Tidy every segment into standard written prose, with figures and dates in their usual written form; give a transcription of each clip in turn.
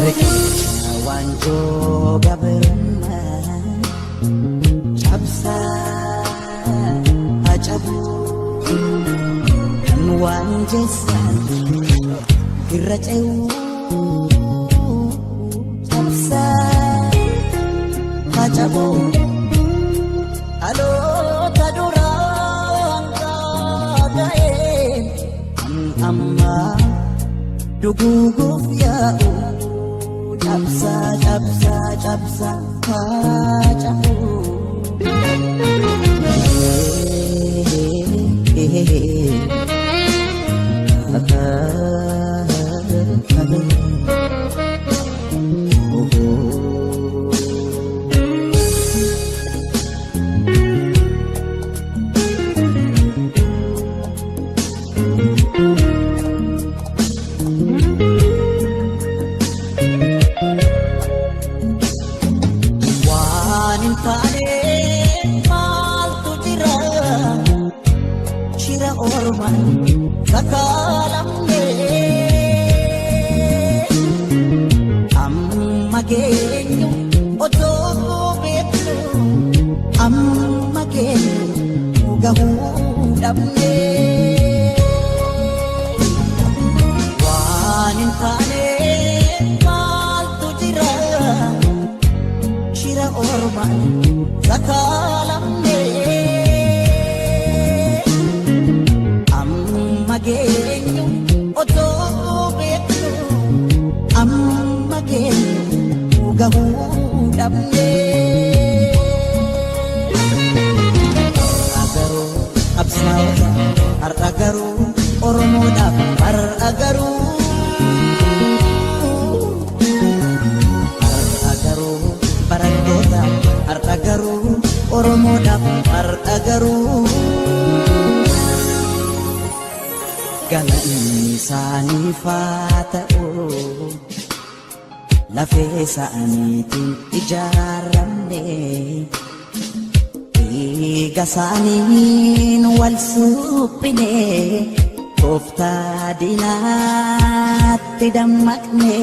Riqicha waanjoo gabrummaa cabsaa ajabuu kan waan jeessan irra ce'uu cabsaa ajabuu dhaloota duraan kaaga'ee ammaa duguuguuf yaa'u. Cabsa, cabsa, cabsa, kacabu. Sakalamne amma keenyu otoo beeknu amma keenyu gahuu dhabne waan hin taane maaltu jira shira ormaan sakalamne. Mageenyu otoo beeknu amma keenyu gahuu dhabne. Agaruu absaawota har'a garuu Oromoodhaaf har'a garuu barattoota har'a garuu Oromoodhaaf har'a garuu. Galanni isaaniif haa ta'u lafee isaaniitiin ijaaramne dhiiga isaaniin wal suphine tooftaa diinaatti dammaqne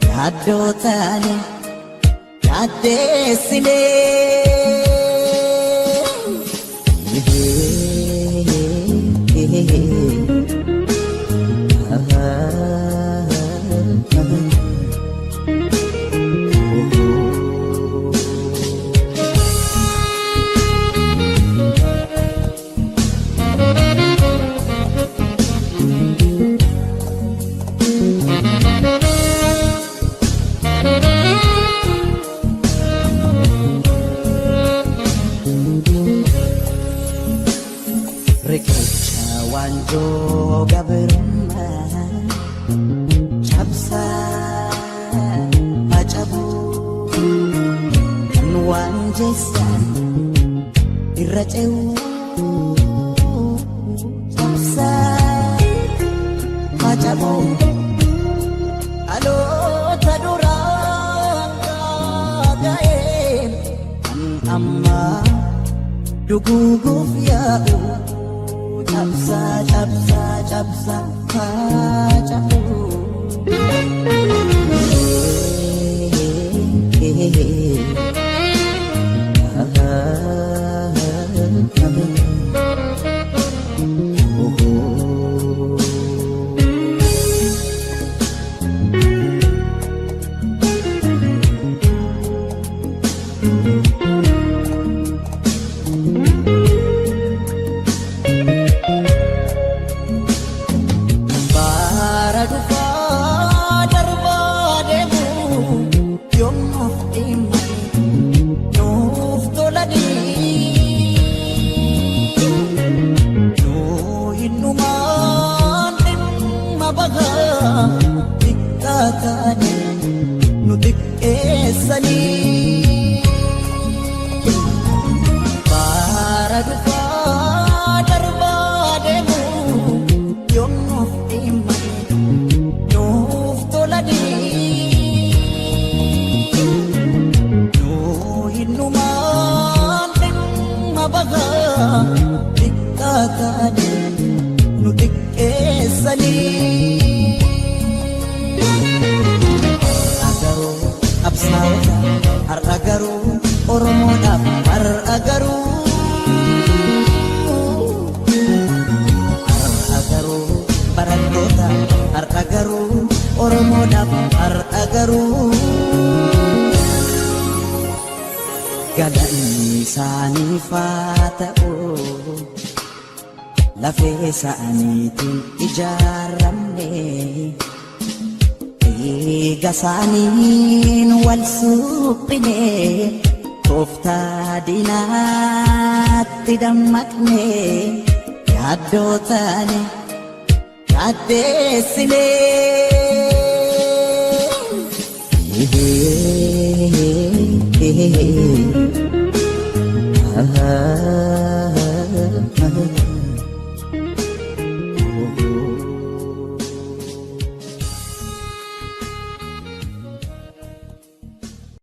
yaaddoo taane yaaddeessine. Riqicha waanjoo gabrummaa cabsaa ajabuu kan waan jeessan irra ce'uu cabsaa ajabuu dhaloota duraan kaaga'ee kan ammaa duguuguuf yaa'u. Cabsa, cabsa, cabsa, kacabu. Oromoodhaaf har'a garuu galanni isaaniif haa ta'u. Lafee isaaniitiin ijaaramne dhiiga isaaniin wal suphine tooftaa diinaatti dammaqne yaaddoo taane yaaddeessine.